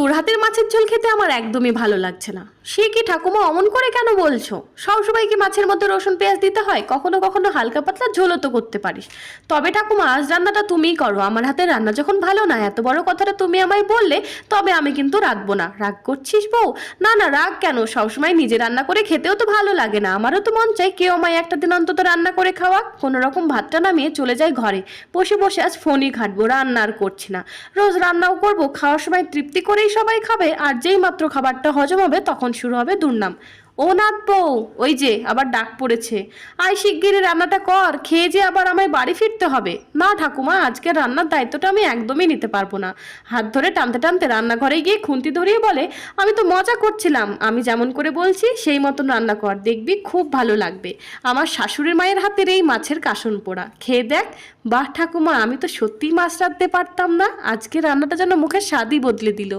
তোর হাতের মাছের ঝোল খেতে আমার একদমই ভালো লাগছে না। সে কি ঠাকুমা, অমন করে কেন বলছো? সবসময় কি মাছের মধ্যে রসুন পেঁয়াজ দিতে হয়? কখনো কখনো হালকা পাতলা ঝোলও তো করতে পারিস। তবে ঠাকুমা, আজ রান্নাটা তুমিই করো। আমার হাতের রান্না যখন ভালো না, এত বড় কথাটা তুমি আমায় বললে, তবে আমি কিন্তু রাখবো না। রাগ করছিস বউ? না না, রাগ কেন? সবসময় নিজে রান্না করে খেতেও তো ভালো লাগে না। আমারও তো মন চাই কেউ আমায় একটা দিন অন্তত রান্না করে খাওয়া। কোনো রকম ভাতটা নামিয়ে চলে যাই ঘরে, বসে বসে আজ ফোনই ঘাটবো, রান্না আর করছি না। রোজ রান্নাও করবো, খাওয়ার সময় তৃপ্তি করেই সবাই খাবে, আর যেই মাত্র খাবারটা হজম হবে তখন শুরু হবে দুর্নাম। ও নাথ বউ, ওই যে আবার ডাক পড়েছে। আয় শিগগিরই রান্নাটা কর, খেয়ে যে আবার আমায় বাড়ি ফিরতে হবে। না ঠাকুমা, আজকে রান্নার দায়িত্বটা আমি একদমই নিতে পারবো না। হাত ধরে টানতে টানতে রান্নাঘরে গিয়ে খুন্তি ধরিয়ে বলে, আমি তো মজা করছিলাম, আমি যেমন করে বলছি সেই মতন রান্না কর, দেখবি খুব ভালো লাগবে। আমার শাশুড়ির মায়ের হাতের এই মাছের কাসন পোড়া খেয়ে দেখ। বাহ ঠাকুমা, আমি তো সত্যিই মাছ রাঁধতে পারতাম না, আজকে রান্নাটা যেন মুখের স্বাদই বদলে দিল।